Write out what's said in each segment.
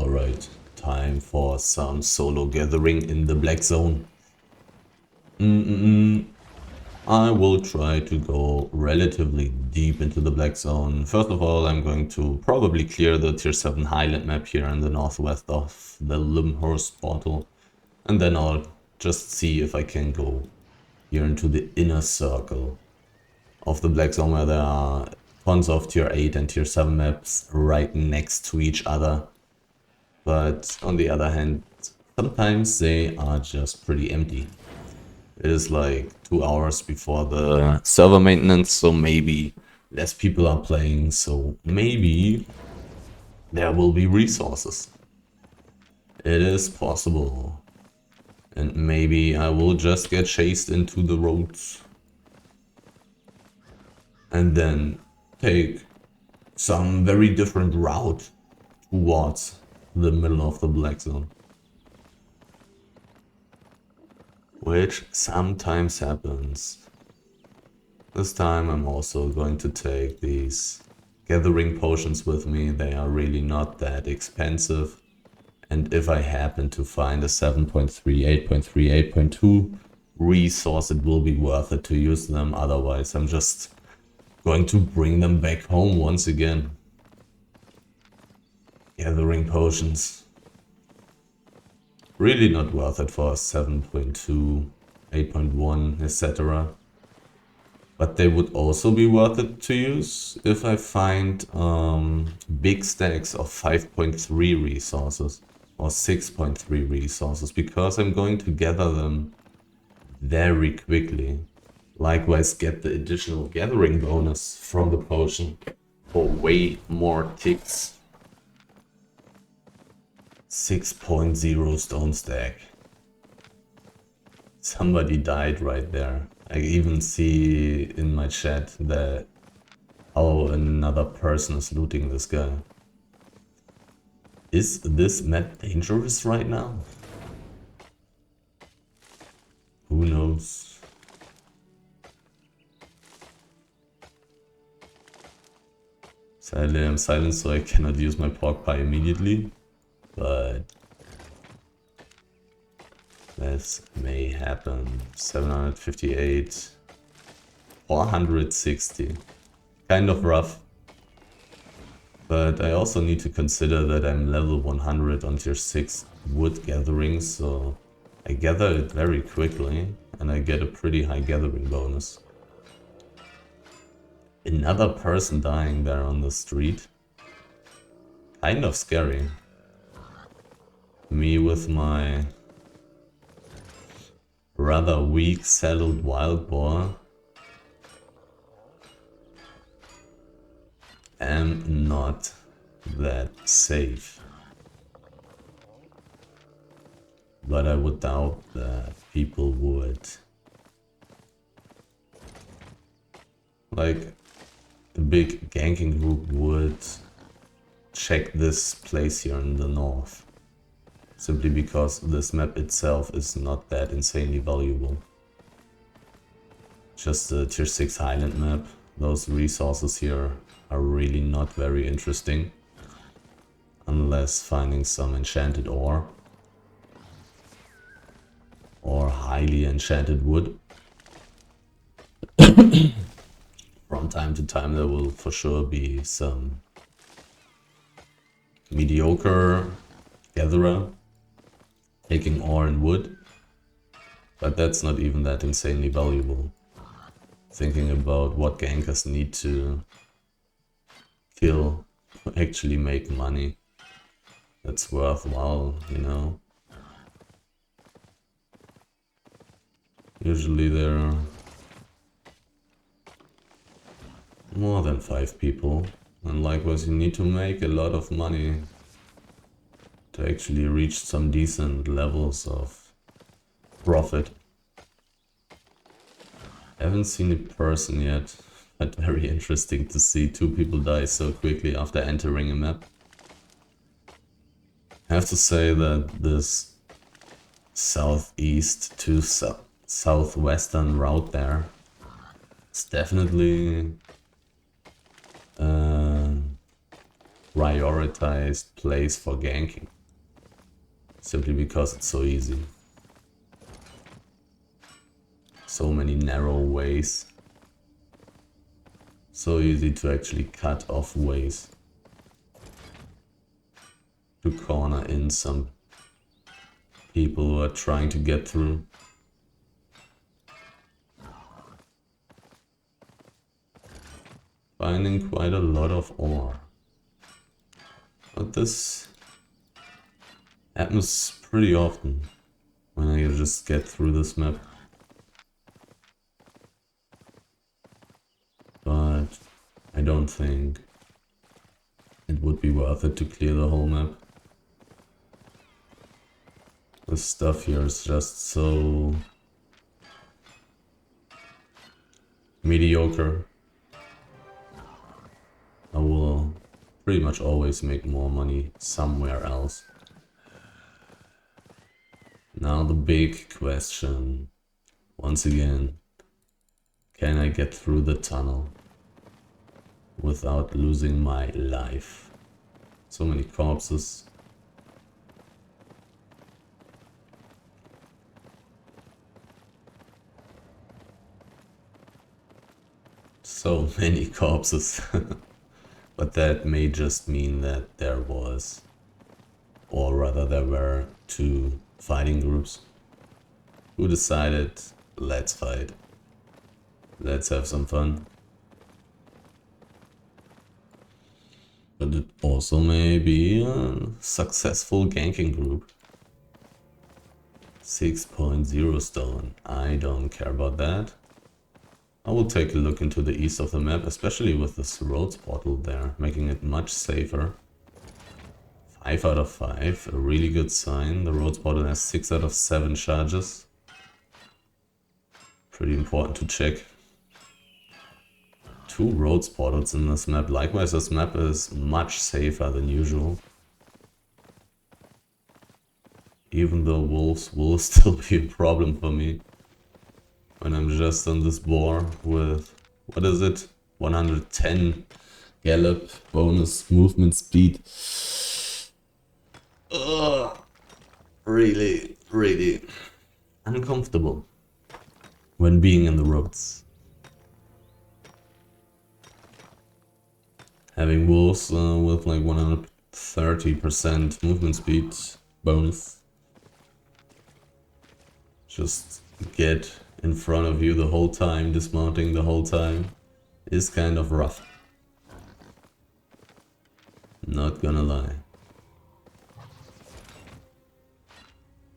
Alright, time for some solo gathering in the black zone. I will try to go relatively deep into the black zone. First of all, I'm going to probably clear the tier 7 highland map here in the northwest of the Limhurst portal. And then I'll just see if I can go here into the inner circle of the black zone, where there are tons of tier 8 and tier 7 maps right next to each other. But on the other hand, sometimes they are just pretty empty. It is like 2 hours before the server maintenance, so maybe less people are playing, so maybe there will be resources. It is possible. And maybe I will just get chased into the roads. And then take some very different route towards the middle of the black zone. Which sometimes happens. This time I'm also going to take these gathering potions with me. They are really not that expensive. And if I happen to find a 7.3, 8.3, 8.2 resource, it will be worth it to use them. Otherwise, I'm just going to bring them back home once again. Gathering potions. Really not worth it for 7.2, 8.1, etc. But they would also be worth it to use if I find big stacks of 5.3 resources or 6.3 resources, because I'm going to gather them very quickly. Likewise, get the additional gathering bonus from the potion for way more ticks. 6.0 stone stack. Somebody died right there. I even see in my chat that how another person is looting this guy. Is this map dangerous right now? Who knows? Sadly, I'm silent, so I cannot use my pork pie immediately. But this may happen. 758, 460. Kind of rough. But I also need to consider that I'm level 100 on tier 6 wood gathering, so I gather it very quickly and I get a pretty high gathering bonus. Another person dying there on the street. Kind of scary. Me with my rather weak saddled wild boar am not that safe. But I would doubt that people would. Like, a big ganking group would check this place here in the north. Simply because this map itself is not that insanely valuable. Just a tier 6 highland map. Those resources here are really not very interesting. Unless finding some enchanted ore. Or highly enchanted wood. From time to time there will for sure be some mediocre gatherer taking ore and wood, but that's not even that insanely valuable. Thinking about what gankers need to kill to actually make money, that's worthwhile, you know. Usually there are more than 5 people, and likewise you need to make a lot of money to actually reach some decent levels of profit. Haven't seen a person yet, but very interesting to see 2 people die so quickly after entering a map. I have to say that this southeast to southwestern route there is definitely a prioritized place for ganking. Simply because it's so easy. So many narrow ways. So easy to actually cut off ways. To corner in some people who are trying to get through. Finding quite a lot of ore. But this happens pretty often when I just get through this map. But I don't think it would be worth it to clear the whole map. This stuff here is just so mediocre. I will pretty much always make more money somewhere else. Now the big question, once again, can I get through the tunnel without losing my life? So many corpses. So many corpses. But that may just mean that there was, or rather there were, two fighting groups who decided, let's fight. Let's have some fun. But it also may be a successful ganking group. 6.0 stone. I don't care about that. I will take a look into the east of the map, especially with this roads portal there, making it much safer. 5 out of 5, a really good sign. The roads portal has 6 out of 7 charges. Pretty important to check. 2 roads portals in this map. Likewise, this map is much safer than usual. Even though wolves will still be a problem for me. When I'm just on this boar with, what is it? 110 gallop bonus movement speed. Ugh. Really, really uncomfortable when being in the roads. Having wolves with like 130% movement speed bonus. Just get in front of you the whole time, dismounting the whole time, is kind of rough. Not gonna lie.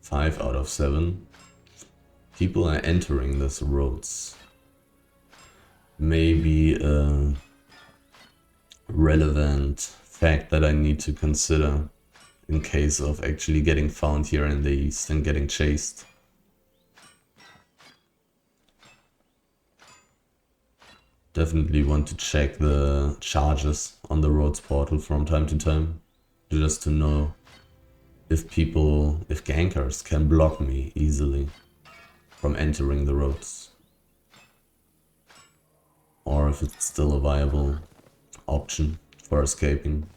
5 out of 7. People are entering this roads. Maybe a relevant fact that I need to consider in case of actually getting found here in the east and getting chased. Definitely want to check the charges on the roads portal from time to time, just to know if gankers can block me easily from entering the roads, or if it's still a viable option for escaping.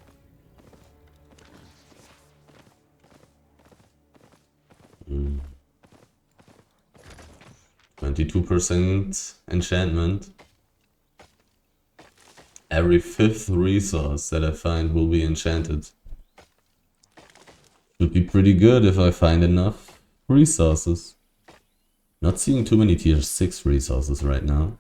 Mm. 22% enchantment. Every 5th resource that I find will be enchanted. Should be pretty good if I find enough resources. Not seeing too many tier 6 resources right now.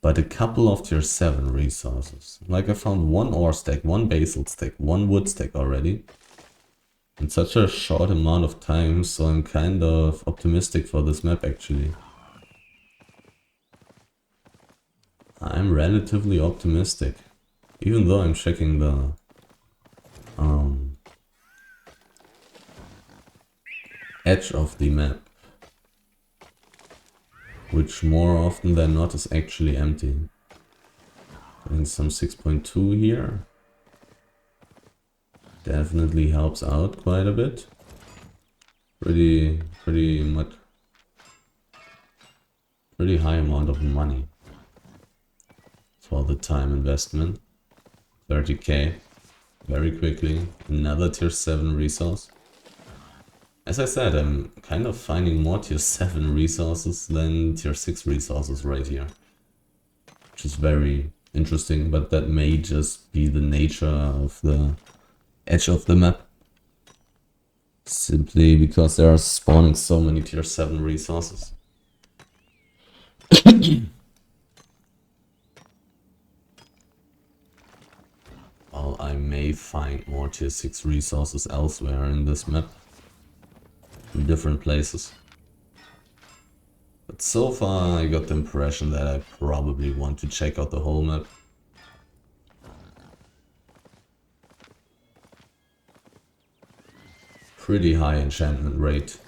But a couple of tier 7 resources. Like I found 1 ore stack, 1 basalt stack, 1 wood stack already. In such a short amount of time, so I'm kind of optimistic for this map actually. I'm relatively optimistic, even though I'm checking the edge of the map, which more often than not is actually empty. Getting some 6.2 here definitely helps out quite a bit. Pretty high amount of money for the time investment. 30k very quickly. Another tier 7 resource. As I said, I'm kind of finding more tier 7 resources than tier 6 resources right here. Which is very interesting, but that may just be the nature of the edge of the map. Simply because there are spawning so many tier 7 resources. While I may find more tier 6 resources elsewhere in this map. In different places. But so far I got the impression that I probably want to check out the whole map. Pretty high enchantment rate.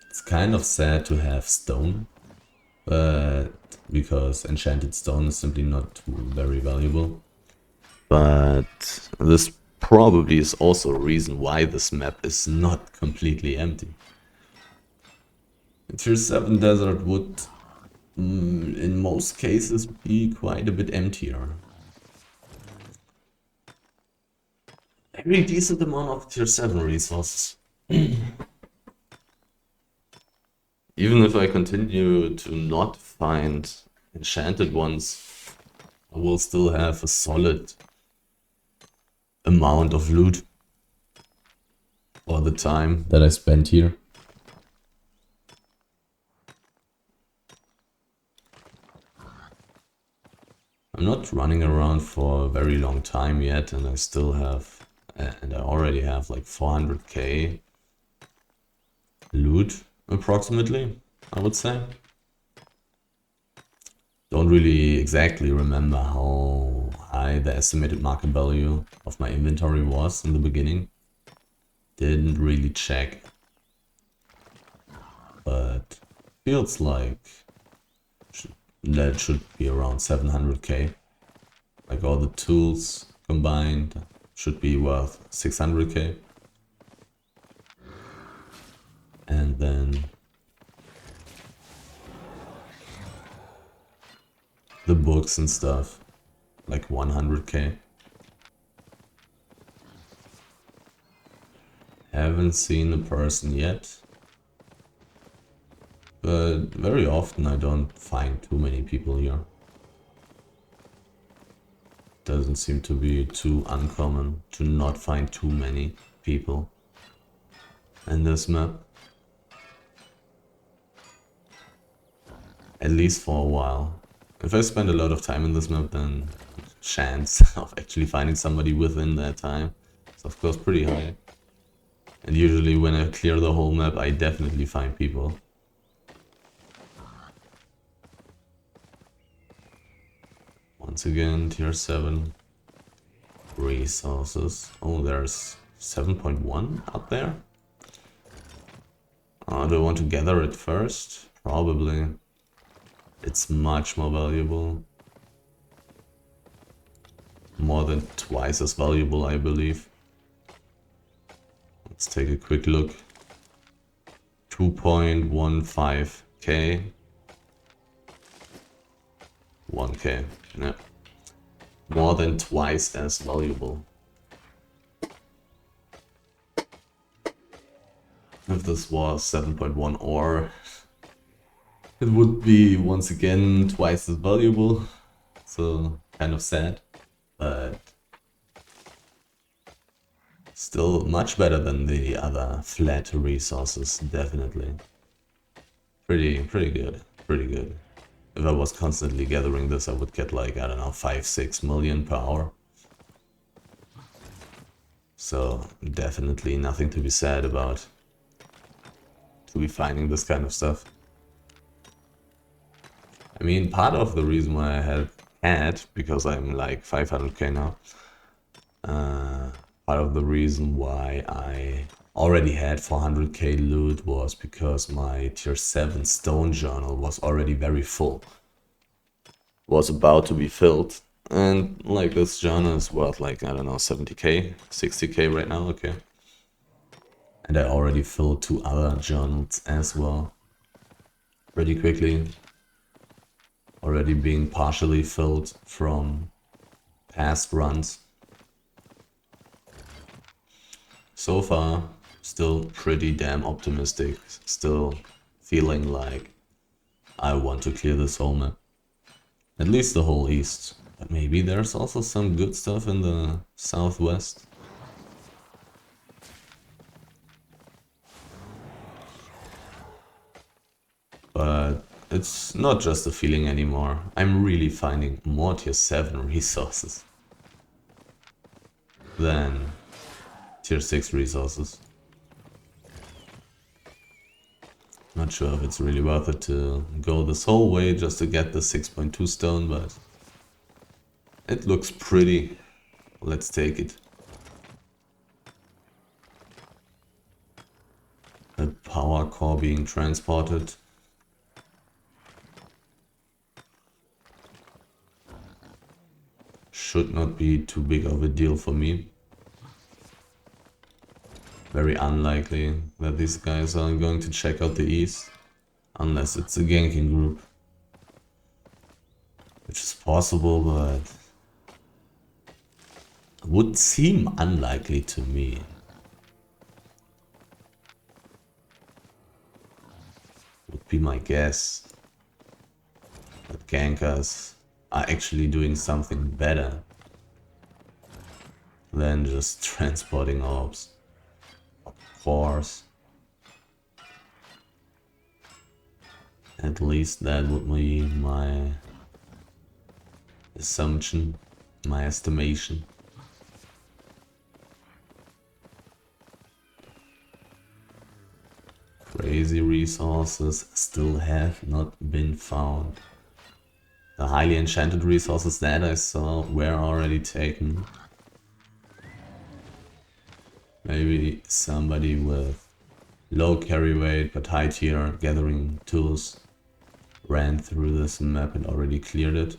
It's kind of sad to have stone, but because enchanted stone is simply not very valuable. But this probably is also a reason why this map is not completely empty. Tier 7 desert would in most cases be quite a bit emptier. Very decent amount of tier 7 resources. Even if I continue to not find enchanted ones, I will still have a solid amount of loot for the time that I spent here. I'm not running around for a very long time yet, and I still have, and I already have like 400k loot approximately, I would say. Don't really exactly remember how high the estimated market value of my inventory was in the beginning. Didn't really check, but feels like that should be around 700k. Like all the tools combined should be worth 600k. And then the books and stuff, like 100k. Haven't seen a person yet. But very often I don't find too many people here. Doesn't seem to be too uncommon to not find too many people in this map. At least for a while. If I spend a lot of time in this map, then the chance of actually finding somebody within that time is of course pretty high. And usually when I clear the whole map, I definitely find people. Once again, tier 7 resources. Oh, there's 7.1 up there. Do I want to gather it first? Probably. It's much more valuable. More than twice as valuable, I believe. Let's take a quick look. 2.15k. 1k. Yeah. More than twice as valuable. If this was 7.1 ore, it would be once again twice as valuable. So kind of sad, but still much better than the other flat resources, definitely. Pretty good, pretty good. If I was constantly gathering this, I would get like, I don't know, 5-6 million per hour. So definitely nothing to be sad about to be finding this kind of stuff. I mean, part of the reason why I had, because I'm like 500k now, part of the reason why I already had 400k loot was because my tier 7 stone journal was already very full. Was about to be filled. And like this journal is worth like, I don't know, 70k, 60k right now, okay. And I already filled 2 other journals as well. Pretty quickly. Already being partially filled from past runs. So far, still pretty damn optimistic. Still feeling like I want to clear this whole map. At least the whole east. But maybe there's also some good stuff in the southwest. But it's not just a feeling anymore. I'm really finding more tier 7 resources than tier 6 resources. Not sure if it's really worth it to go this whole way just to get the 6.2 stone, but it looks pretty. Let's take it. A power core being transported. Should not be too big of a deal for me. Very unlikely that these guys are going to check out the east, unless it's a ganking group. Which is possible, but would seem unlikely to me. Would be my guess. But gankers are actually doing something better than just transporting orbs. Of course. At least that would be my assumption, my estimation. Crazy resources still have not been found. The highly enchanted resources that I saw were already taken. Maybe somebody with low carry weight but high tier gathering tools ran through this map and already cleared it.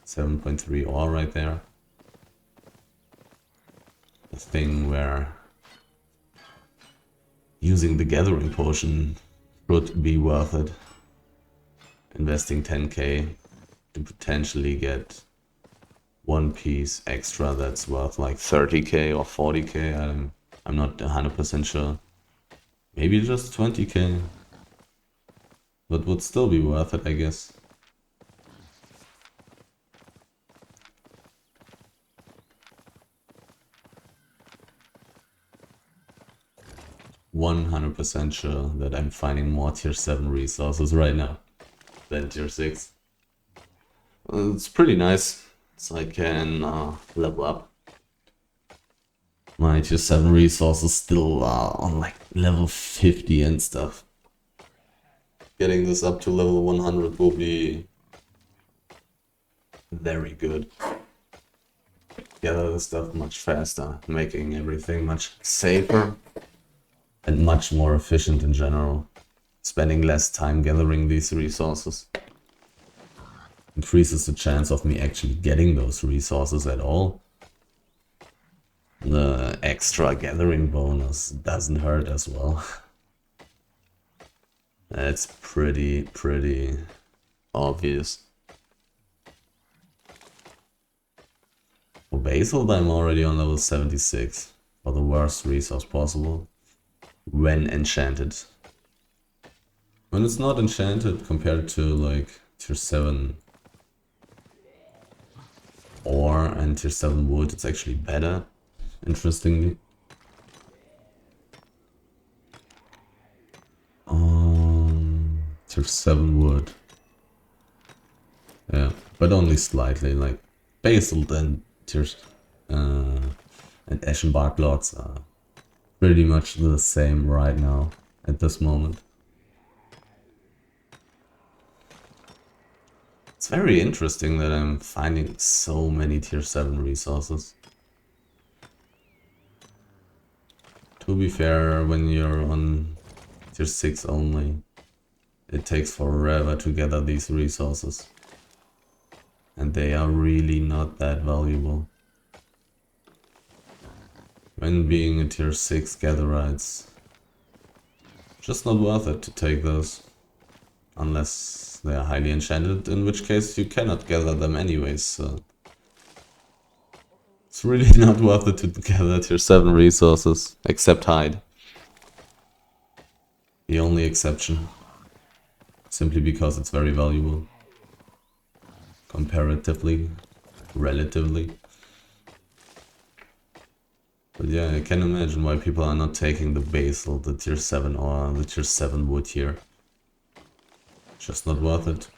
7.3 ore right there. The thing where using the gathering potion should be worth it. Investing 10k to potentially get one piece extra that's worth like 30k or 40k. I'm not 100% sure. Maybe just 20k. But would still be worth it, I guess. %100% sure that I'm finding more tier 7 resources right now than tier 6. It's pretty nice, so I can level up. My tier 7 resources still are on like level 50 and stuff. Getting this up to level 100 will be very good. Gather the stuff much faster, making everything much safer and much more efficient in general. Spending less time gathering these resources increases the chance of me actually getting those resources at all. The extra gathering bonus doesn't hurt as well. That's pretty obvious. For Basalt, I'm already on level 76 for the worst resource possible when enchanted. When it's not enchanted compared to like tier 7 ore and tier 7 wood, it's actually better, interestingly. Tier 7 wood. Yeah, but only slightly, like Basalt and tiers and Ashen Bark Lords are pretty much the same right now at this moment. It's very interesting that I'm finding so many tier 7 resources. To be fair, when you're on tier 6 only, it takes forever to gather these resources. And they are really not that valuable. When being a tier 6 gatherer, it's just not worth it to take those. Unless they are highly enchanted, in which case you cannot gather them anyways. So It's really not worth it to gather tier 7 resources, except hide. The only exception. Simply because it's very valuable. Comparatively. Relatively. But yeah, I can imagine why people are not taking the basil, the tier 7 or the tier 7 wood here. Just not worth it.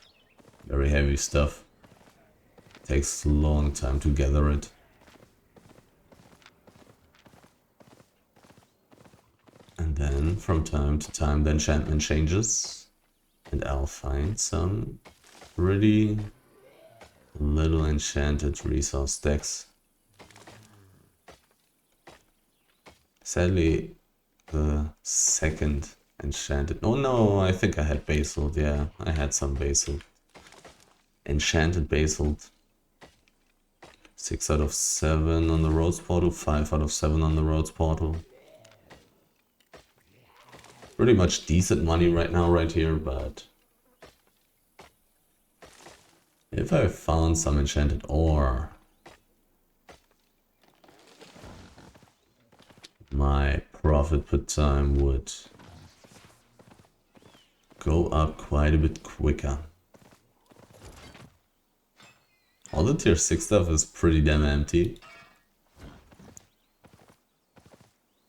Very heavy stuff. Takes a long time to gather it. And then from time to time the enchantment changes. And I'll find some pretty little enchanted resource stacks. Sadly, the second enchanted... Oh no, I think I had basalt. Yeah, I had some basalt. Enchanted basalt. 6 out of 7 on the Rhodes portal, 5 out of 7 on the Rhodes portal. Pretty much decent money right now, right here, but... if I found some enchanted ore... my profit per time would go up quite a bit quicker. All the tier 6 stuff is pretty damn empty.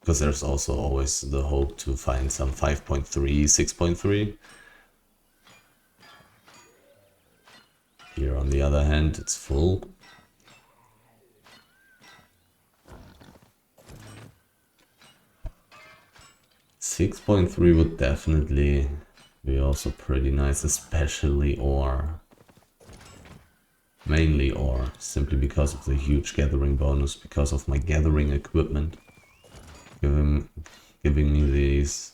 Because there's also always the hope to find some 5.3, 6.3. Here on the other hand, it's full. 6.3 would definitely be also pretty nice, especially ore. Mainly ore, simply because of the huge gathering bonus, because of my gathering equipment. Giving me these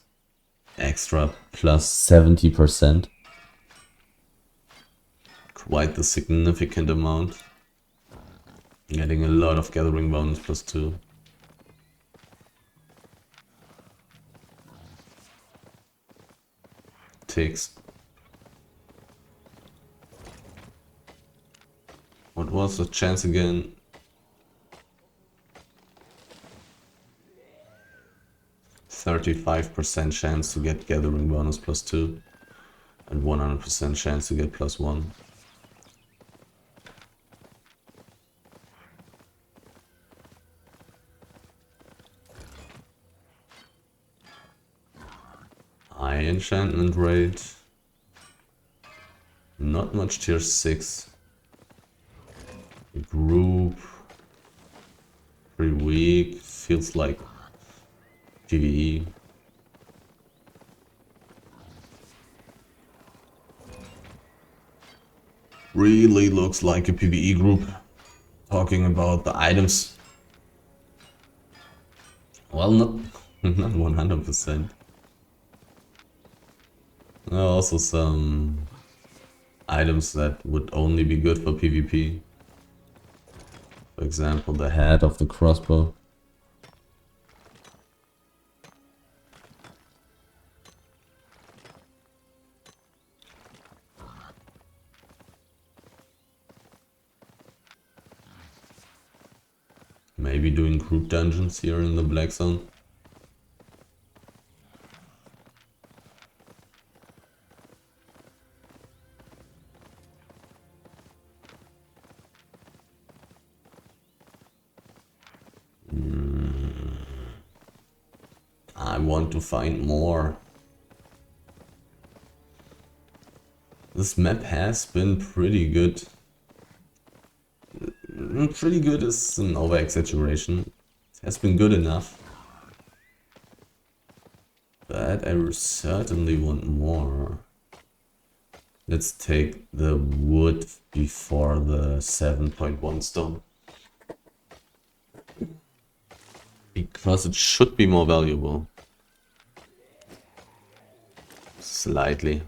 extra plus 70%. Quite the significant amount. Getting a lot of gathering bonus plus 2. Ticks. What was the chance again? 35% chance to get gathering bonus plus 2 and 100% chance to get plus 1. High enchantment rate. Not much tier 6. Group. Pretty weak. Feels like PvE. Really looks like a PvE group. Talking about the items. Well, not 100%. There are also some items that would only be good for PvP. For example, the head of the crossbow. Maybe doing group dungeons here in the Black Zone. I want to find more. This map has been pretty good. Pretty good is an over-exaggeration. It has been good enough. But I certainly want more. Let's take the wood before the 7.1 stone. Because it should be more valuable. Slightly.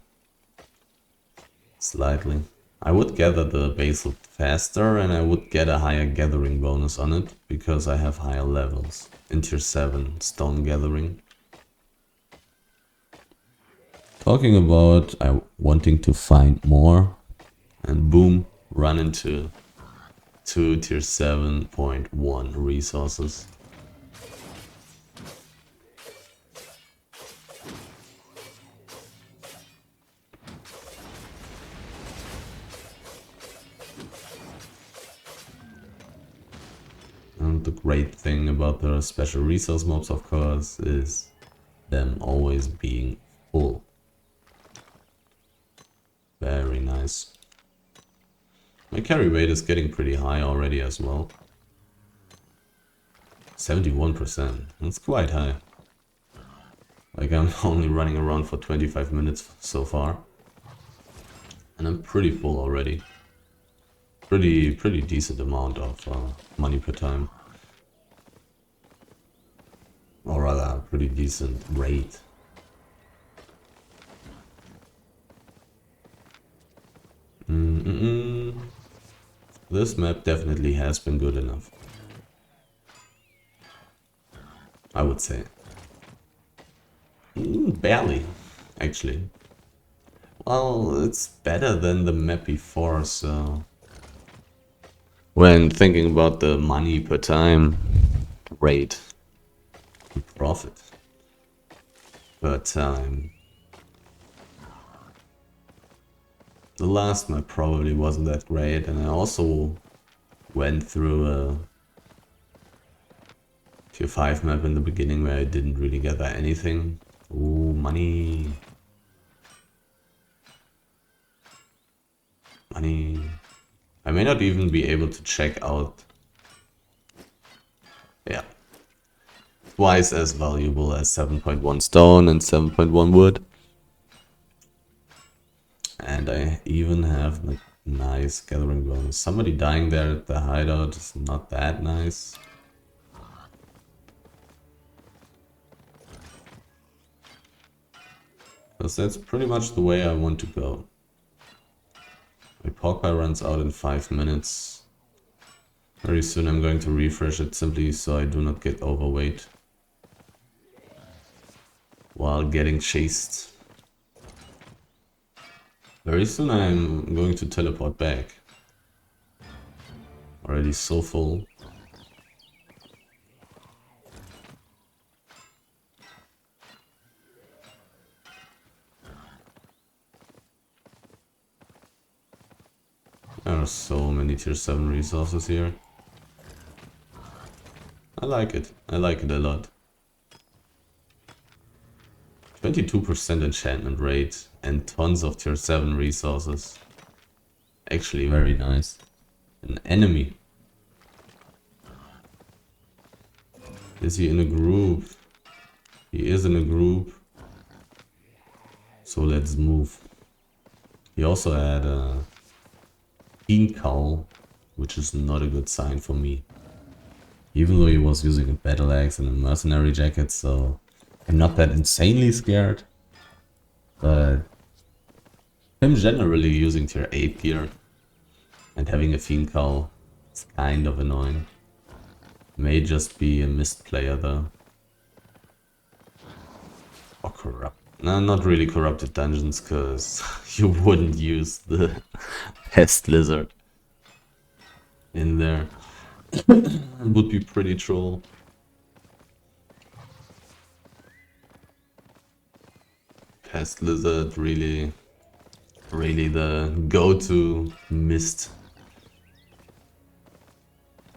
Slightly. I would gather the basalt faster and I would get a higher gathering bonus on it because I have higher levels in tier 7 stone gathering. Talking about wanting to find more and boom, run into 2 tier 7.1 resources. And the great thing about the special resource mobs, of course, is them always being full. Very nice. My carry rate is getting pretty high already as well. 71%. That's quite high. Like, I'm only running around for 25 minutes so far. And I'm pretty full already. Pretty decent amount of money per time. Or rather, pretty decent rate. This map definitely has been good enough, I would say. Barely, actually. Well, it's better than the map before, so... When thinking about the money per time rate, profit per time, the last map probably wasn't that great, and I also went through a tier 5 map in the beginning where I didn't really gather anything. Ooh, money. Money. I may not even be able to check out. Yeah. Twice as valuable as 7.1 stone and 7.1 wood. And I even have a nice gathering bonus. Somebody dying there at the hideout is not that nice. Because that's pretty much the way I want to go. My pork pie runs out in 5 minutes. Very soon I'm going to refresh it simply so I do not get overweight while getting chased. Very soon I'm going to teleport back. Already so full. There are so many tier 7 resources here. I like it. I like it a lot. 22% enchantment rate and tons of tier 7 resources. Actually very nice. An enemy. Is he in a group? He is in a group. So let's move. He also had a king cowl, which is not a good sign for me. Even though he was using a battle axe and a mercenary jacket, so I'm not that insanely scared. But him generally using tier 8 gear and having a fiend cowl is kind of annoying. May just be a mist player though. Or corrupt. No, not really corrupted dungeons, because you wouldn't use the pest lizard in there. It would be pretty troll. Pest lizard really the go-to mist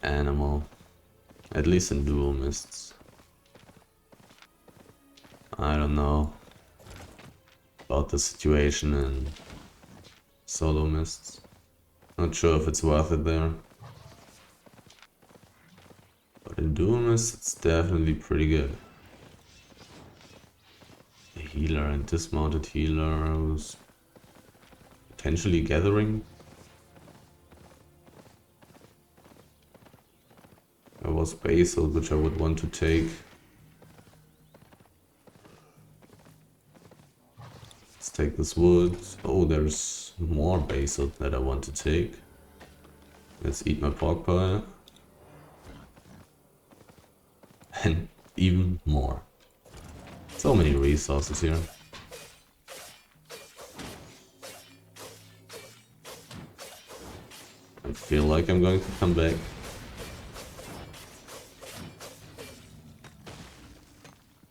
animal. At least in dual mists. I don't know about the situation in solo mists. Not sure if it's worth it there. But in dual mists it's definitely pretty good. A healer and dismounted healer who's potentially gathering. There was basil, which I would want to take. Let's take this wood. Oh, there's more basil that I want to take. Let's eat my pork pie. And even more. So many resources here. I feel like I'm going to come back.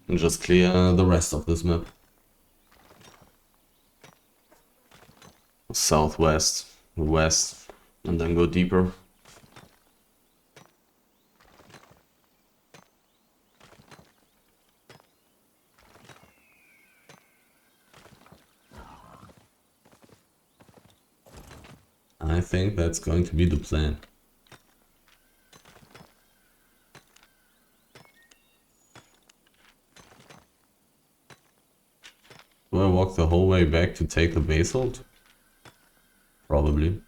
And just clear the rest of this map. Southwest, west, and then go deeper. I think that's going to be the plan. Do I walk the whole way back to take the basalt? Probably.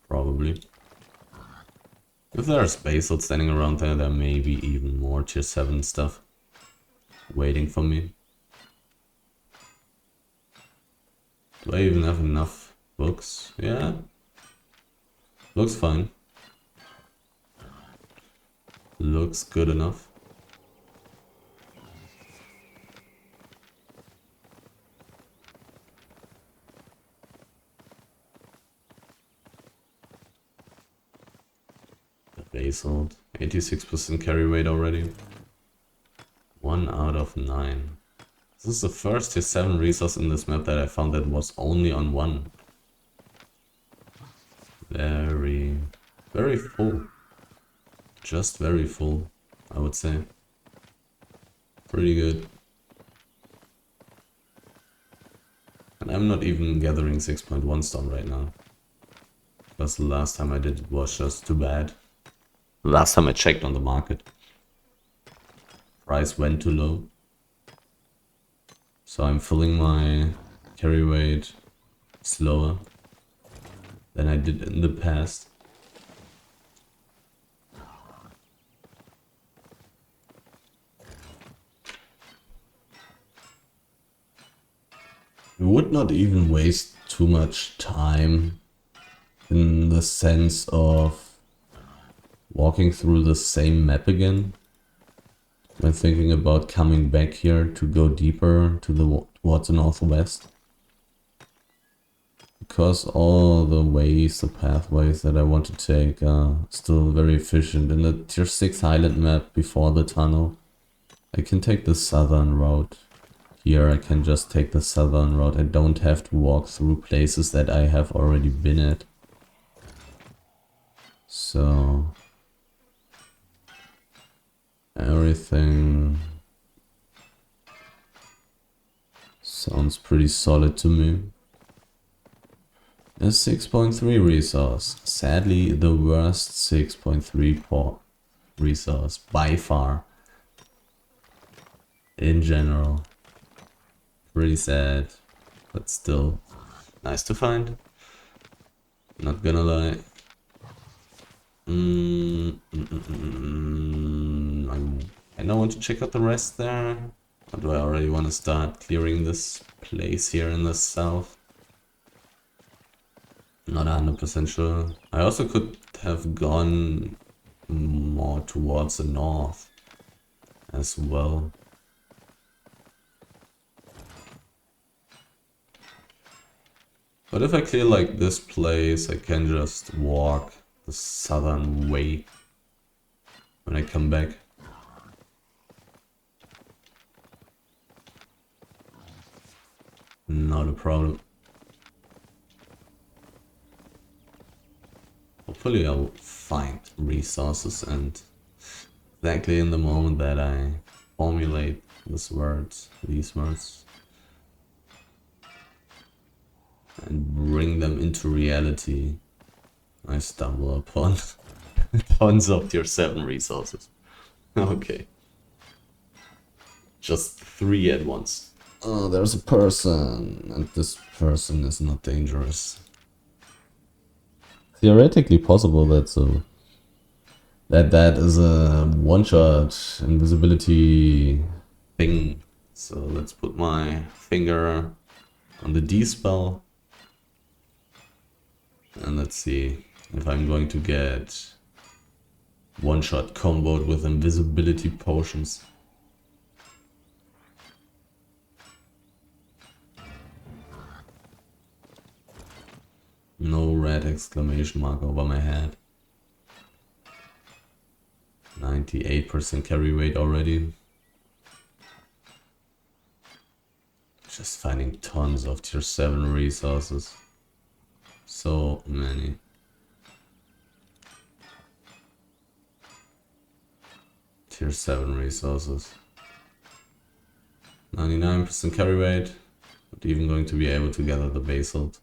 Probably. If there's basalt standing around there, there may be even more tier 7 stuff waiting for me. Do I even have enough books? Yeah. Looks fine. Looks good enough. Basalt. 86% carry rate already. 1 out of 9. This is the first tier 7 resource in this map that I found that was only on 1. Very full. Just very full, I would say. Pretty good. And I'm not even gathering 6.1 stone right now. Because the last time I did it was just too bad. Last time I checked on the market, price went too low. So I'm filling my carry weight slower than I did in the past. We would not even waste too much time in the sense of walking through the same map again. When thinking about coming back here to go deeper to towards the northwest. Because all the ways, the pathways that I want to take are still very efficient. In the tier 6 highland map before the tunnel, I can take the southern route. Here I can just take the southern route. I don't have to walk through places that I have already been at. So everything sounds pretty solid to me. A 6.3 resource. Sadly, the worst 6.3 port resource by far. In general. Pretty sad, but still nice to find. Not gonna lie. I don't want to check out the rest there. Or do I already want to start clearing this place here in the south? Not 100% sure. I also could have gone more towards the north as well. But if I clear like this place, I can just walk the southern way when I come back. Not a problem. Hopefully I'll find resources, and exactly in the moment that I formulate these words, and bring them into reality, I stumble upon tons of tier 7 resources. Okay. Just 3 at once. Oh, there's a person, and this person is not dangerous. Theoretically possible that that is a one-shot invisibility thing. So let's put my finger on the D spell. And let's see if I'm going to get one-shot comboed with invisibility potions. No red exclamation mark over my head. 98% carry rate already. Just finding tons of tier 7 resources. So many. Tier 7 resources. 99% carry rate. Not even going to be able to gather the basalt.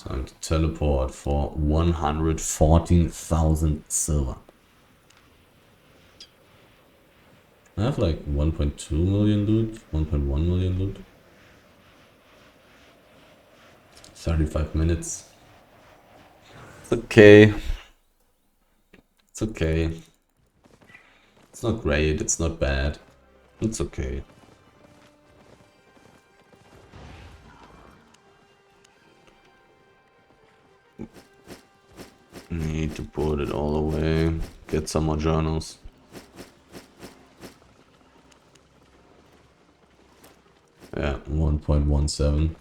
Time to teleport for 114,000 silver. I have like 1.2 million loot, 1.1 million loot. 35 minutes. It's okay. It's okay. It's not great, it's not bad. It's okay. Need to put it all away. Get some more journals. Yeah, 1.17.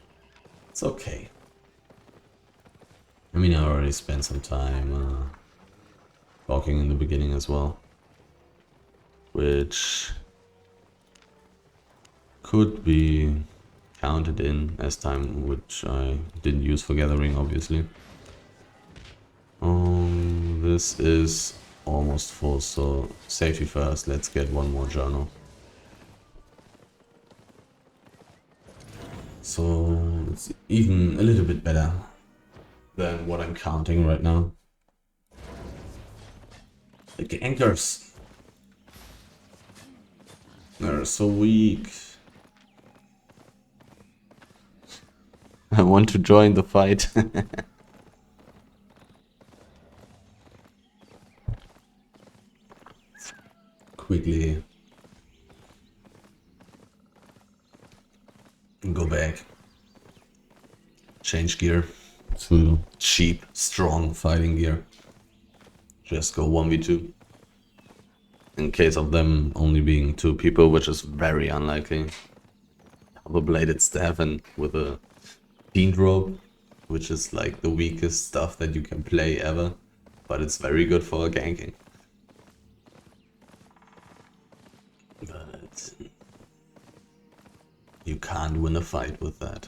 It's okay. I mean, I already spent some time talking in the beginning as well. Which could be counted in as time which I didn't use for gathering, obviously. This is almost full, so safety first. Let's get one more journal. So it's even a little bit better than what I'm counting right now. The anchors. They're so weak. I want to join the fight. Quickly go back. Change gear to cheap, strong fighting gear. Just go 1v2. In case of them only being 2 people, which is very unlikely. Double bladed staff and with a fiend rope, which is like the weakest stuff that you can play ever, but it's very good for ganking. But you can't win a fight with that.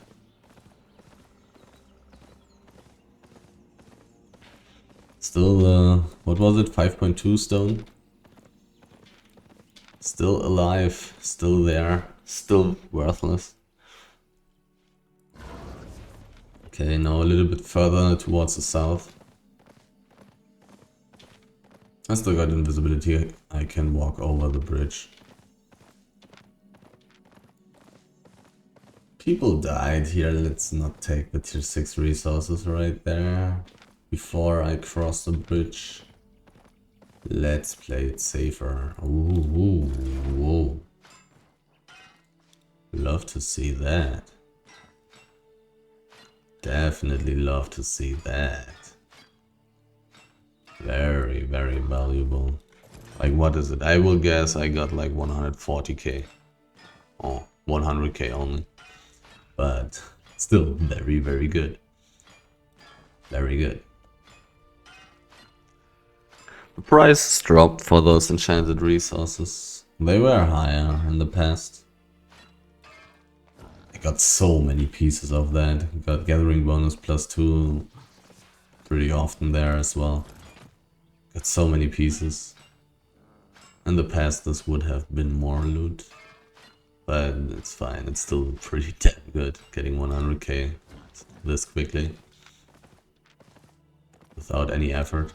Still, what was it? 5.2 stone? Still alive, still there, still worthless. Okay, now a little bit further towards the south. I still got invisibility, I can walk over the bridge. People died here, let's not take the tier 6 resources right there. Before I cross the bridge. Let's play it safer. Ooh, whoa. Love to see that. Definitely love to see that. Very, very valuable. Like, what is it? I will guess I got like 140k. Oh, 100k only. But still very, very good. Very good. The price dropped for those enchanted resources. They were higher in the past. I got so many pieces of that. Got gathering bonus +2 pretty often there as well. Got so many pieces. In the past this would have been more loot. But it's fine, it's still pretty damn good. Getting 100k this quickly. Without any effort.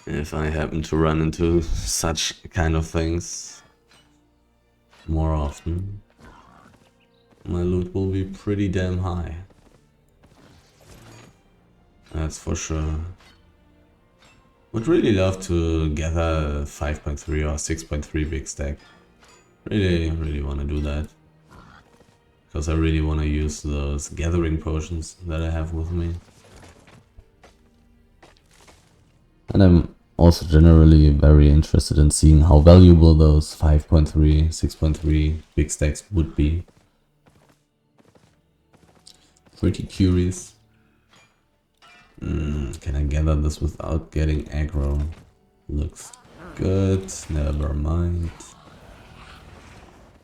If I happen to run into such kind of things more often, my loot will be pretty damn high. That's for sure. Would really love to gather 5.3 or 6.3 big stack. Really want to do that. Because I really want to use those gathering potions that I have with me. And I'm also generally very interested in seeing how valuable those 5.3, 6.3 big stacks would be. Pretty curious. Can I gather this without getting aggro? Looks good, never mind.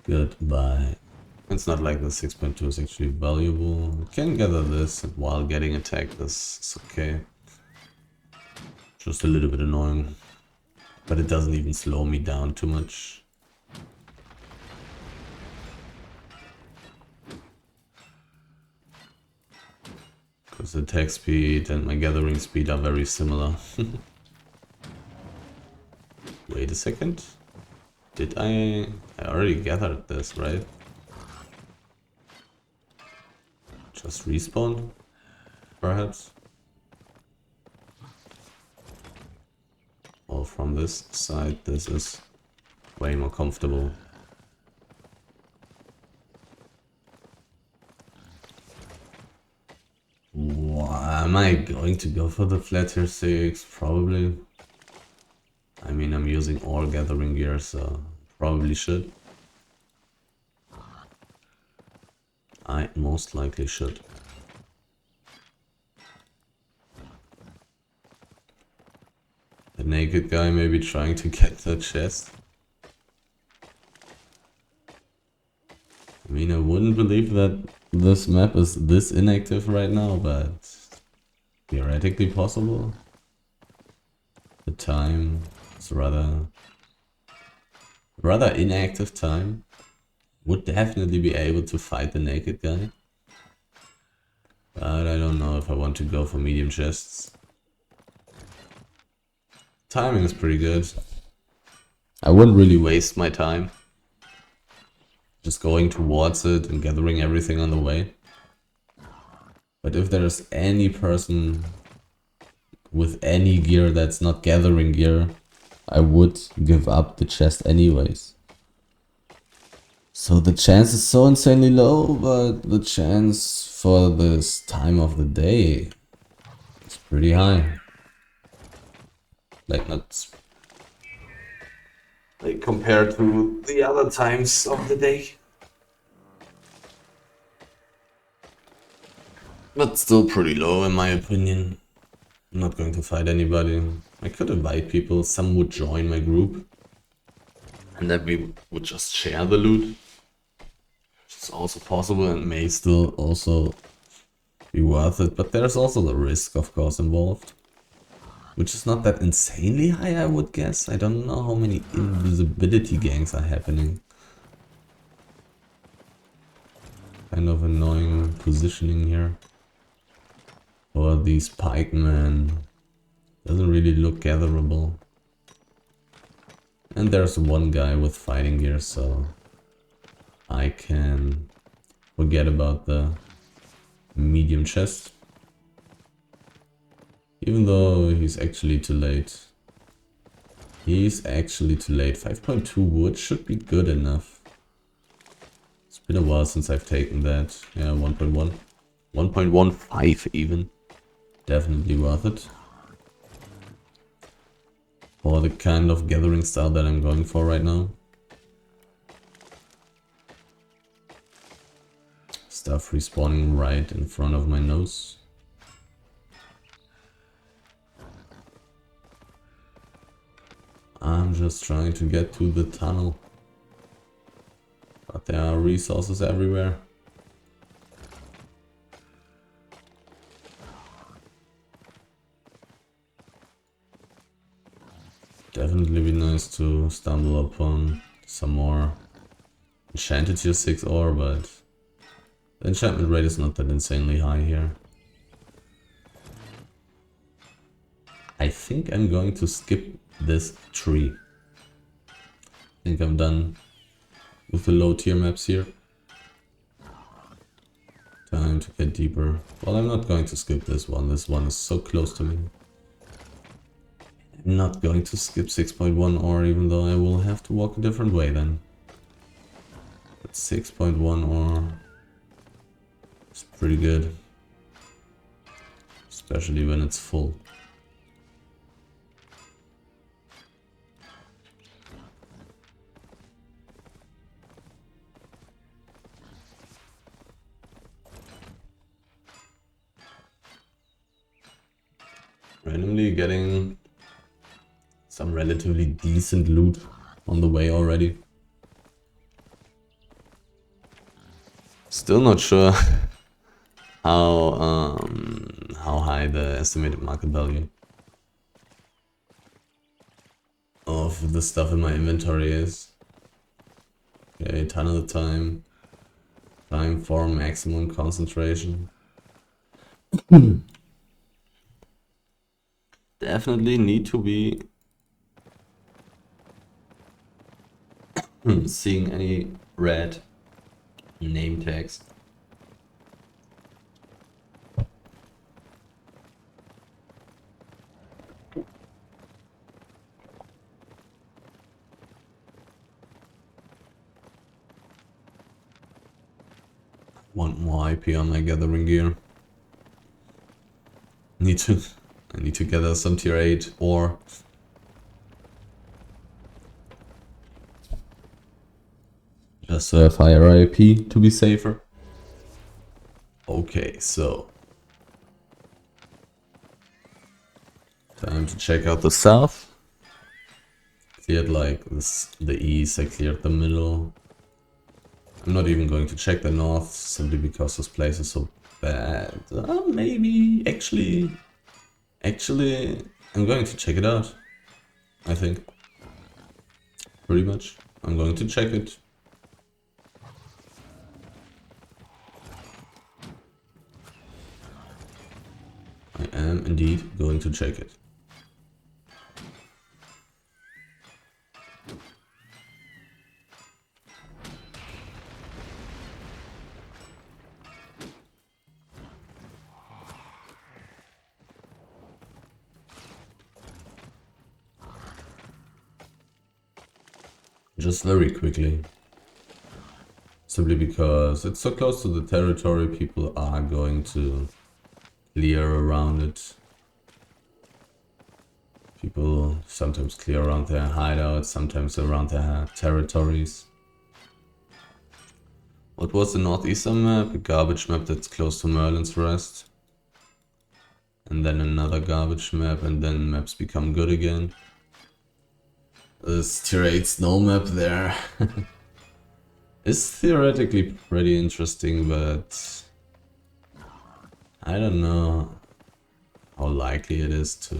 Goodbye. It's not like the 6.2 is actually valuable. I can gather this while getting attacked. This is okay. Just a little bit annoying. But it doesn't even slow me down too much. Because the attack speed and my gathering speed are very similar. Wait a second. Did I already gathered this, right? Just respawn? Perhaps? Well, from this side, this is way more comfortable. Am I going to go for the flat tier 6? Probably. I mean, I'm using all gathering gear, so probably should. I most likely should. The naked guy may be trying to get the chest. I mean, I wouldn't believe that this map is this inactive right now, but theoretically possible. The time is rather inactive time. Would definitely be able to fight the naked guy. But I don't know if I want to go for medium chests. Timing is pretty good. I wouldn't really waste my time just going towards it and gathering everything on the way. But if there's any person with any gear that's not gathering gear, I would give up the chest anyways. So the chance is so insanely low, but the chance for this time of the day is pretty high. Like compared to the other times of the day. But still pretty low in my opinion. I'm not going to fight anybody. I could invite people, some would join my group. And then we would just share the loot. It's also possible and may still also be worth it. But there's also the risk, of course, involved. Which is not that insanely high, I would guess. I don't know how many invisibility gangs are happening. Kind of annoying positioning here. For these pikemen. Doesn't really look gatherable. And there's one guy with fighting gear, so I can forget about the medium chest. Even though he's actually too late. He's actually too late. 5.2 wood should be good enough. It's been a while since I've taken that. Yeah, 1.1. 1.15 even. Definitely worth it. For the kind of gathering style that I'm going for right now. Stuff respawning right in front of my nose. I'm just trying to get to the tunnel. But there are resources everywhere. Definitely be nice to stumble upon some more enchanted tier 6 ore, but the enchantment rate is not that insanely high here. I think I'm going to skip this tree. I think I'm done with the low tier maps here. Time to get deeper. Well, I'm not going to skip this one. This one is so close to me. I'm not going to skip 6.1 ore, even though I will have to walk a different way then. But 6.1 ore is pretty good. Especially when it's full. randomly getting some relatively decent loot on the way already. Still not sure how high the estimated market value of the stuff in my inventory is. Okay, ton of the time. Time for maximum concentration. Definitely need to be seeing any red name tags. Want more IP on my gathering gear. I need to gather some tier 8 ore. Just to have higher IP to be safer. Okay, so time to check out the south. Cleared like this, the east, I cleared the middle. I'm not even going to check the north simply because this place is so bad. Maybe actually I'm going to check it out. I think pretty much I'm going to check it. I am indeed going to check it. Just very quickly. Simply because it's so close to the territory, people are going to clear around it. People sometimes clear around their hideouts, sometimes around their territories. What was the northeastern map? A garbage map that's close to Merlin's Rest. And then another garbage map, and then maps become good again. This tier 8 snow map there is theoretically pretty interesting, but I don't know how likely it is to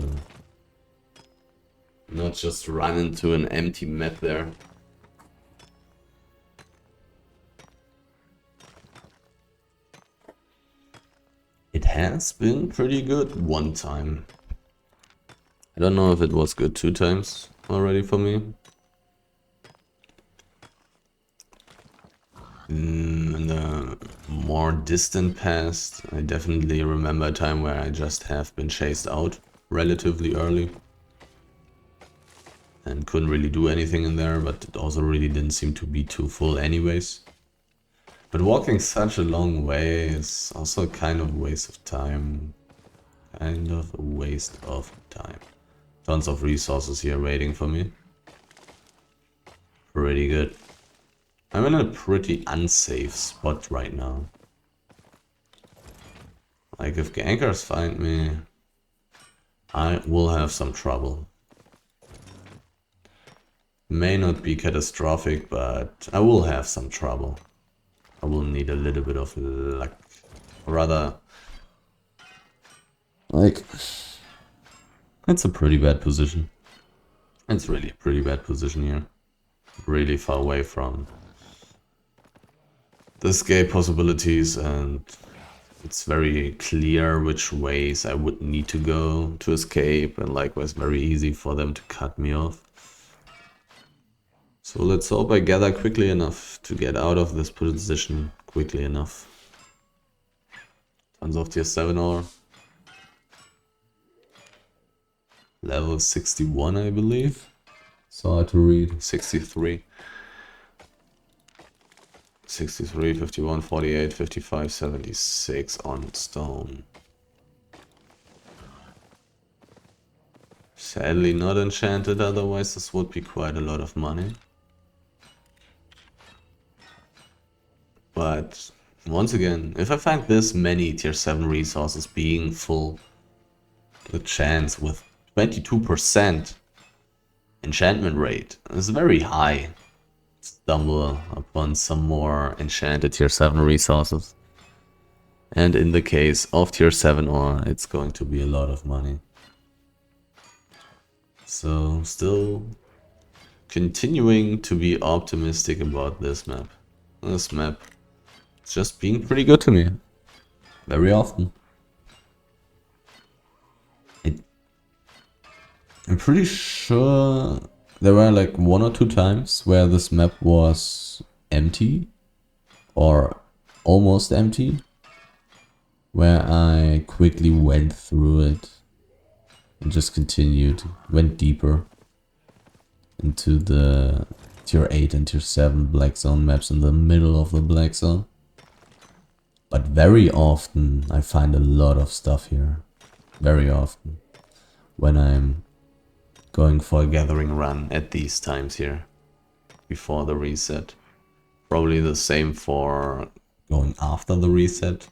not just run into an empty map there. It has been pretty good one time. I don't know if it was good 2 times already for me. In the more distant past, I definitely remember a time where I just have been chased out relatively early. And couldn't really do anything in there, but it also really didn't seem to be too full anyways. But walking such a long way is also kind of a waste of time. Kind of a waste of time. Tons of resources here waiting for me. Pretty good. I'm in a pretty unsafe spot right now. Like if gankers find me, I will have some trouble. May not be catastrophic, but I will have some trouble. I will need a little bit of luck. Rather, like, it's a pretty bad position. It's really a pretty bad position here. Really far away from the escape possibilities, and it's very clear which ways I would need to go to escape, and likewise very easy for them to cut me off. So let's hope I gather quickly enough to get out of this position quickly enough. Tons of tier 7 ore. Level 61, I believe. So hard to read. 63. 63, 51, 48, 55, 76 on stone. Sadly not enchanted, otherwise this would be quite a lot of money. But once again, if I find this many tier 7 resources being full, the chance with 22% enchantment rate is very high. Stumble upon some more enchanted tier 7 resources. And in the case of tier 7 ore, it's going to be a lot of money. So still continuing to be optimistic about this map. This map is just being pretty good to me. Very often. I'm pretty sure there were like 1 or 2 times where this map was empty or almost empty, where I quickly went through it and just continued, went deeper into the tier 8 and tier 7 black zone maps in the middle of the black zone. But very often I find a lot of stuff here. Very often. When I'm going for a gathering run at these times here. Before the reset. Probably the same for going after the reset.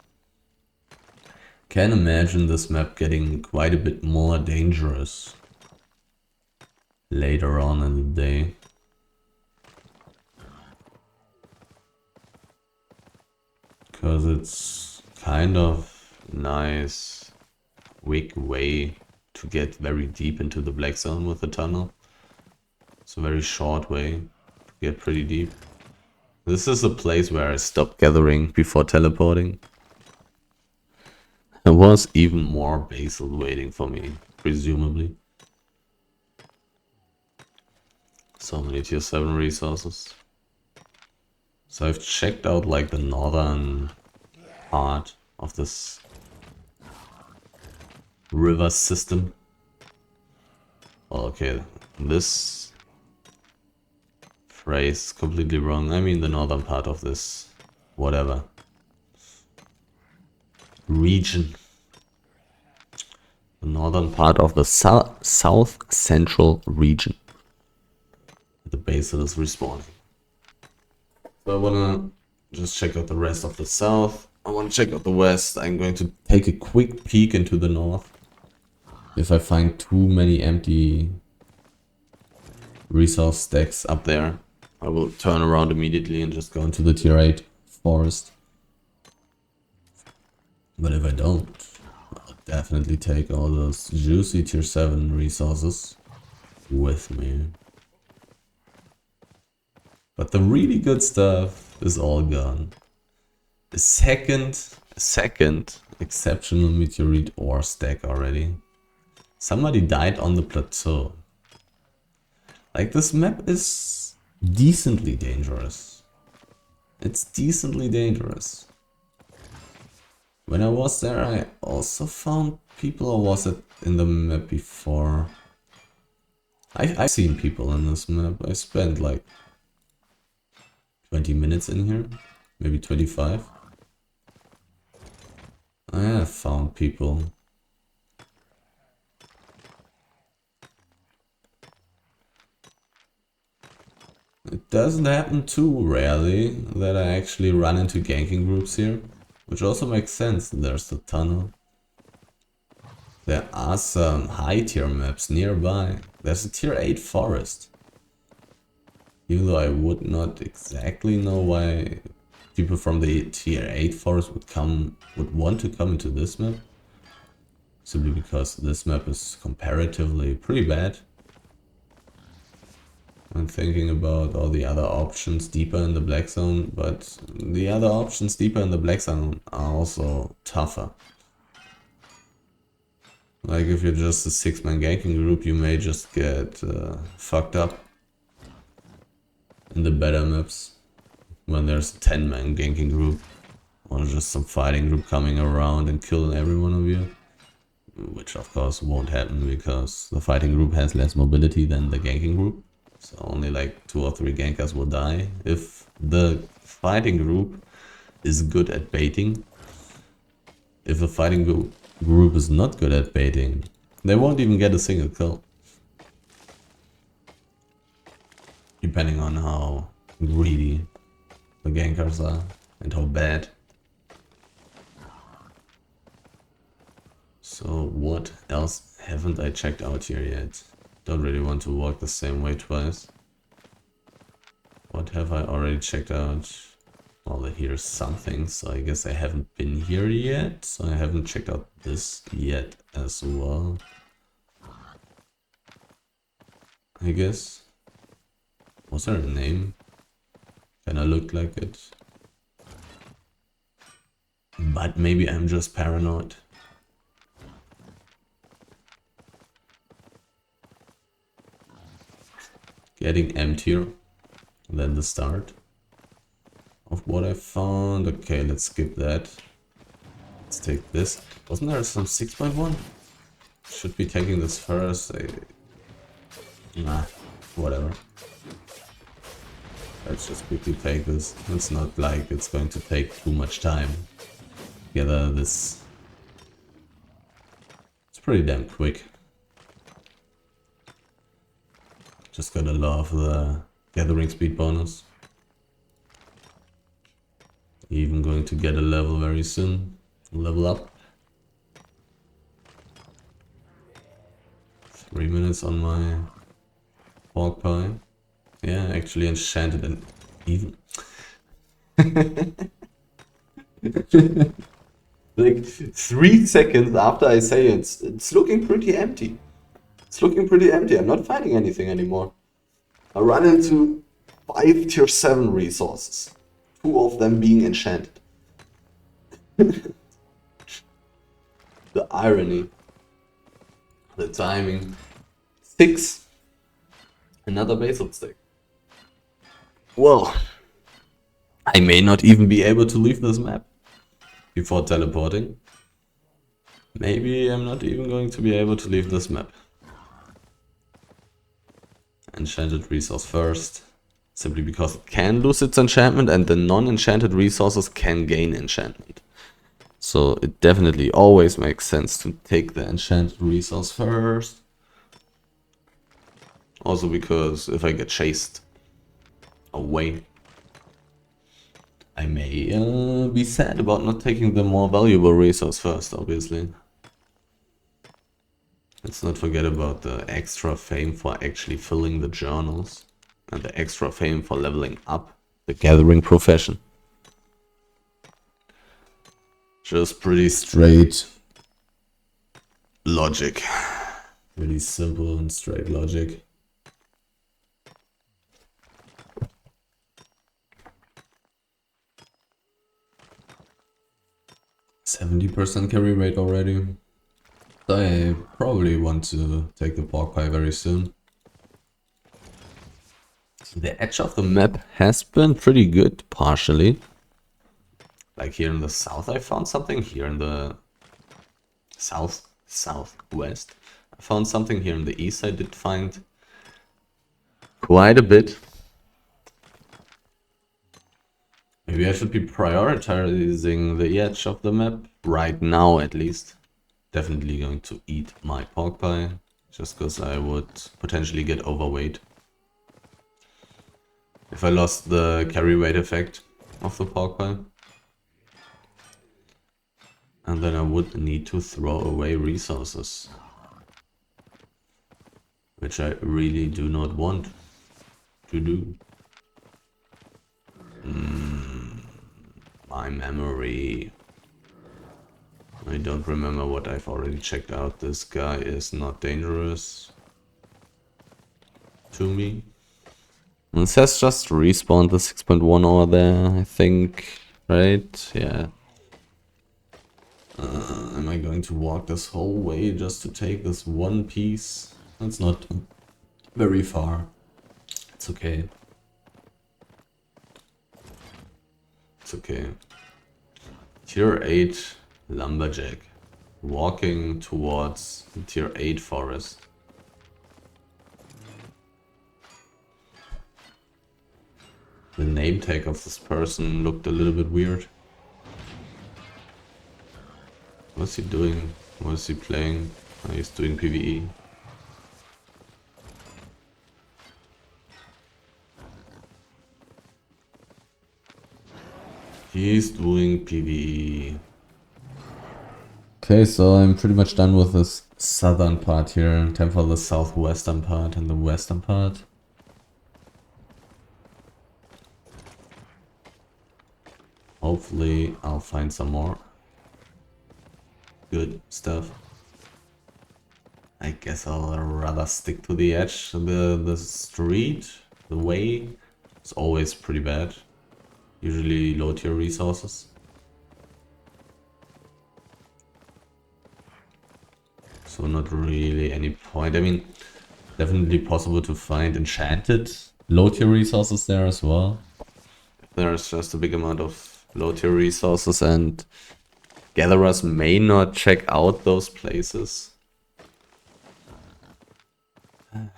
Can imagine this map getting quite a bit more dangerous later on in the day. Because it's kind of nice, quick way to get very deep into the black zone with the tunnel. It's a very short way to get pretty deep. This is a place where I stopped gathering before teleporting. There was even more basalt waiting for me, presumably. So many tier 7 resources. So I've checked out like the northern part of this river system. Okay, this phrase is completely wrong. I mean the northern part of this whatever region. The northern part of the south central region. The basalt is respawning. So I wanna just check out the rest of the south. I wanna check out the west. I'm going to take a quick peek into the north. If I find too many empty resource stacks up there, I will turn around immediately and just go into the tier 8 forest. But if I don't, I'll definitely take all those juicy tier 7 resources with me. But the really good stuff is all gone. A second exceptional meteorite ore stack already. Somebody died on the plateau. Like, this map is decently dangerous. It's decently dangerous. When I was there, I also found people, or was it in the map before? I've seen people in this map. I spent like 20 minutes in here, maybe 25. I have found people. It doesn't happen too rarely that I actually run into ganking groups here, which also makes sense. There's the tunnel. There are some high tier maps nearby. There's a tier 8 forest. Even though I would not exactly know why people from the tier 8 forest would want to come into this map. Simply because this map is comparatively pretty bad. I'm thinking about all the other options deeper in the black zone, but the other options deeper in the black zone are also tougher. Like, if you're just a 6-man ganking group, you may just get fucked up in the better maps when there's a 10-man ganking group, or just some fighting group coming around and killing every one of you, which of course won't happen because the fighting group has less mobility than the ganking group, so only like 2 or 3 gankers will die. If the fighting group is good at baiting, if the fighting group is not good at baiting, they won't even get a single kill. Depending on how greedy the gankers are and how bad. So what else haven't I checked out here yet? Don't really want to walk the same way twice. What have I already checked out? Well, here's something, so I guess I haven't been here yet. So I haven't checked out this yet as well. I guess. Was there a name? Kinda looked like it. But maybe I'm just paranoid. Getting emptier than the start of what I found. Okay, let's skip that. Let's take this. Wasn't there some 6.1? Should be taking this first. Nah, whatever. Let's just quickly take this. It's not like it's going to take too much time. Gather this. It's pretty damn quick. Just gotta love the gathering speed bonus. Even going to get a level very soon. Level up. 3 minutes on my pork pie. Yeah, actually enchanted and even... Like 3 seconds after I say it's looking pretty empty. It's looking pretty empty. I'm not finding anything anymore. I run into 5 tier 7 resources. 2 of them being enchanted. The irony. The timing. 6. Another basal stick. Well, I may not even be able to leave this map before teleporting. Maybe I'm not even going to be able to leave this map. Enchanted resource first, simply because it can lose its enchantment and the non-enchanted resources can gain enchantment. So it definitely always makes sense to take the enchanted resource first. Also because if I get chased away, I may be sad about not taking the more valuable resource first, obviously. Let's not forget about the extra fame for actually filling the journals and the extra fame for leveling up the gathering profession. Just pretty straight logic. Really simple and straight logic. %70 carry rate already. I probably want to take the pork pie very soon. The edge of the map has been pretty good, partially. Like here in the south I found something, here in the southwest I found something, here in the east I did find quite a bit. Maybe I should be prioritizing the edge of the map, right now at least. Definitely going to eat my pork pie, just because I would potentially get overweight if I lost the carry weight effect of the pork pie. And then I would need to throw away resources, which I really do not want to do. My memory. I don't remember what I've already checked out. This guy is not dangerous to me. It says just respawn the 6.1 over there, I think, right? Yeah. Am I going to walk this whole way just to take this one piece? That's not very far. It's okay. It's okay. Tier 8 Lumberjack. Walking towards the Tier 8 forest. The name tag of this person looked a little bit weird. What's he doing? What is he playing? Oh, he's doing PvE. He's doing PvE. Okay, so I'm pretty much done with this southern part here. Time for the southwestern part and the western part. Hopefully I'll find some more good stuff. I guess I'll rather stick to the edge. The street, the way, is always pretty bad. Usually low tier resources. So not really any point. I mean, definitely possible to find enchanted low tier resources there as well. There's just a big amount of low tier resources and gatherers may not check out those places. But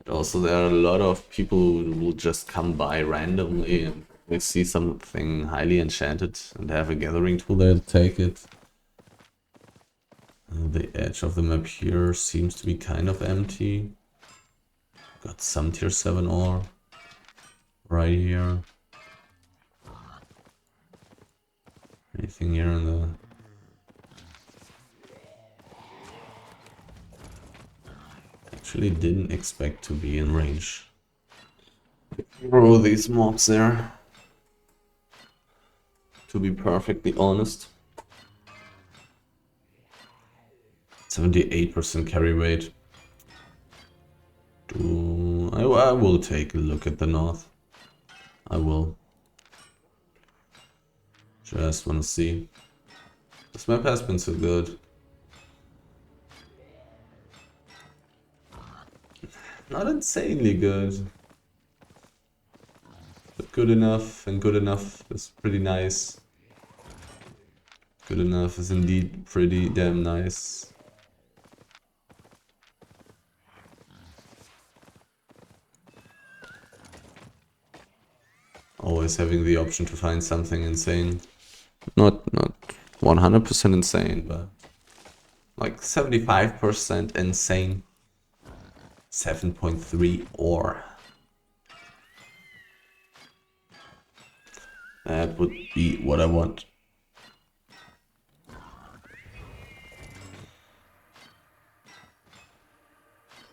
also there are a lot of people who will just come by randomly and they see something highly enchanted and have a gathering tool, they'll take it. The edge of the map here seems to be kind of empty. Got some tier 7 ore right here. Anything here in the... Actually didn't expect to be in range. Throw these mobs there. To be perfectly honest. 78% carry rate. I will take a look at the north. I will. Just wanna see. This map has been so good. Not insanely good. But good enough, and good enough is pretty nice. Good enough is indeed pretty damn nice. Always having the option to find something insane. Not 100% insane, but like 75% insane. 7.3 ore. That would be what I want.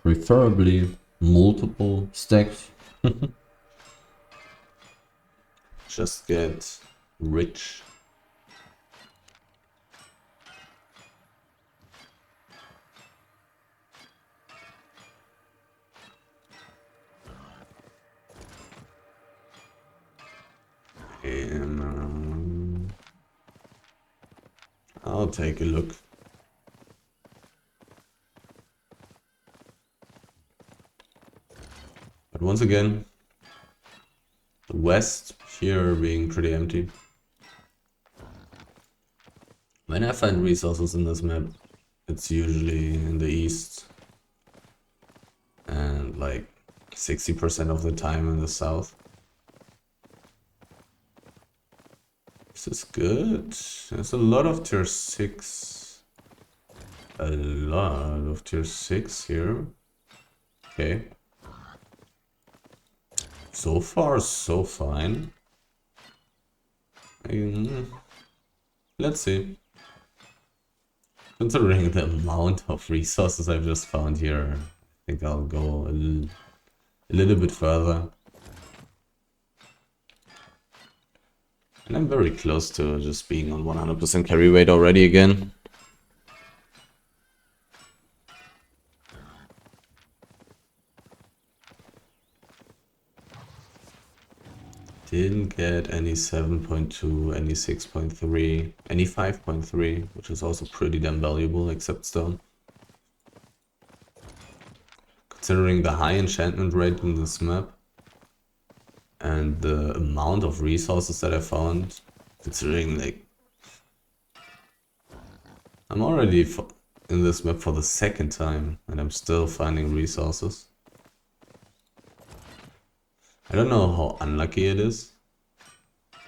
Preferably multiple stacks. Just get rich. I'll take a look. But once again, the west here being pretty empty. When I find resources in this map, it's usually in the east. And like 60% of the time in the south. This is good. There's a lot of tier 6. A lot of tier 6 here. Okay. So far, so fine. Let's see. Considering the amount of resources I've just found here, I think I'll go a little bit further. And I'm very close to just being on 100% carry weight already again. Didn't get any 7.2, any 6.3, any 5.3, which is also pretty damn valuable, except stone. Considering the high enchantment rate in this map, and the amount of resources that I found, considering like... I'm already in this map for the second time, and I'm still finding resources. I don't know how unlucky it is.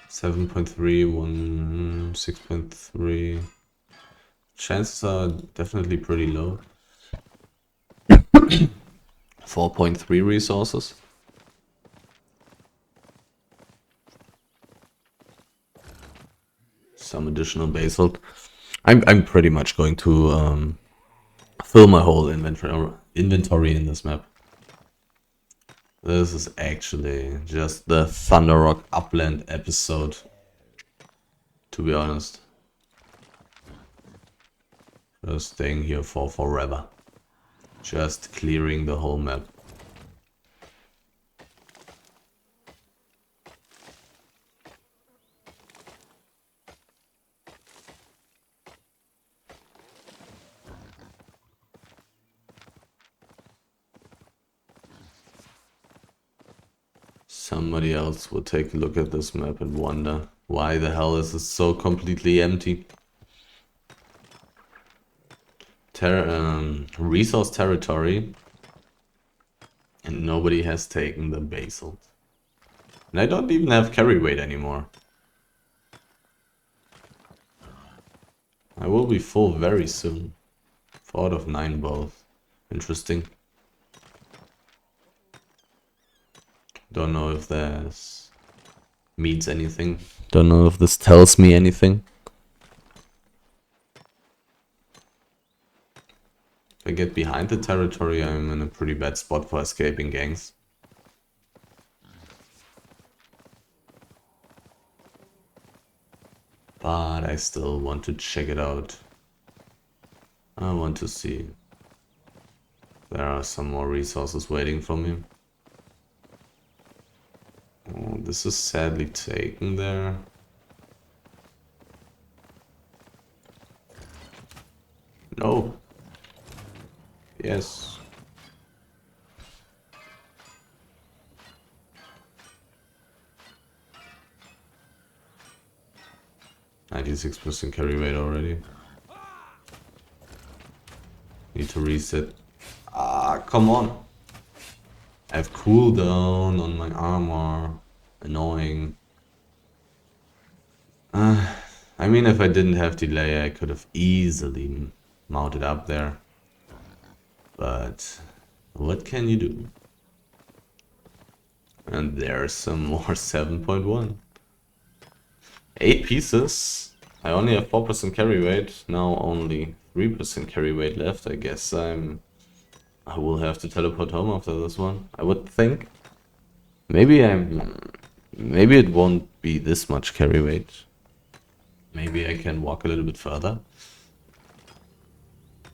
7.3, 6.3. Chances are definitely pretty low. 4.3 resources. some additional basalt. I'm pretty much going to fill my whole inventory in this map. This is actually just the Thunderrock Upland episode, to be honest. Just staying here for forever. Just clearing the whole map. Somebody else will take a look at this map and wonder why the hell is it so completely empty. Resource territory, and nobody has taken the basalt. And I don't even have carry weight anymore. I will be full very soon. 4 out of 9 both. Interesting. Don't know if this means anything. Don't know if this tells me anything. If I get behind the territory, I'm in a pretty bad spot for escaping gangs. But I still want to check it out. I want to see. There are some more resources waiting for me. Oh, this is sadly taken there. No. Yes. %96 carry weight already. Need to reset. Ah, come on. I have cooldown on my armor. Annoying. I mean, if I didn't have delay, I could have easily mounted up there. But what can you do? And there's some more 7.1. 8 pieces. I only have 4% carry weight. Now only 3% carry weight left. I guess I will have to teleport home after this one, I would think. Maybe it won't be this much carry weight. Maybe I can walk a little bit further.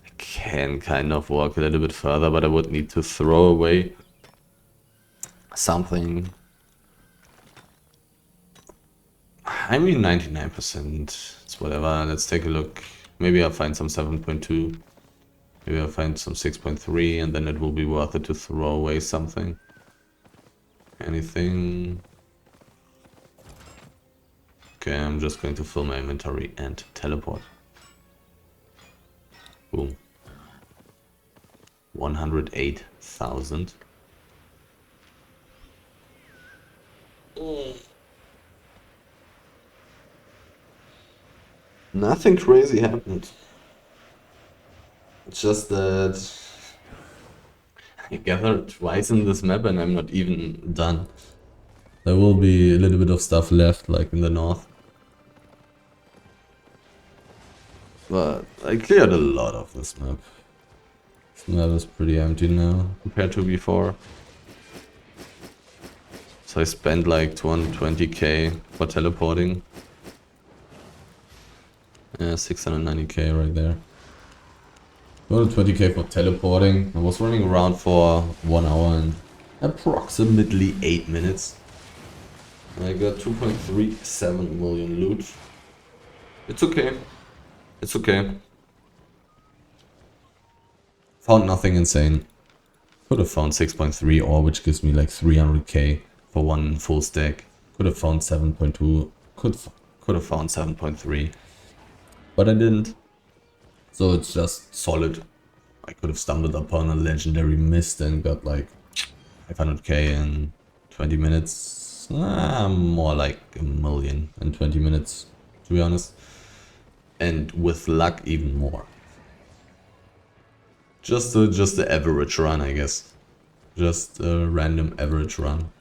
I can kind of walk a little bit further, but I would need to throw away something. I mean 99%, it's whatever. Let's take a look. Maybe I'll find some 7.2. Maybe I'll find some 6.3, and then it will be worth it to throw away something. Anything? Okay, I'm just going to fill my inventory and teleport. Boom. 108,000. Nothing crazy happened. It's just that I gathered twice in this map and I'm not even done. There will be a little bit of stuff left, like in the north. But I cleared a lot of this map. This map is pretty empty now compared to before. So I spent like 220k for teleporting. Yeah, 690k right there. 220k for teleporting. I was running around for 1 hour and approximately 8 minutes. I got 2.37 million loot. It's okay. It's okay. Found nothing insane. Could have found 6.3 ore, which gives me like 300k for one full stack. Could have found 7.2. Could have found 7.3. But I didn't. So it's just solid. I could have stumbled upon a legendary mist and got like 500k in 20 minutes. More like a million in 20 minutes, to be honest. And with luck, even more. Just the average run, I guess. Just a random average run.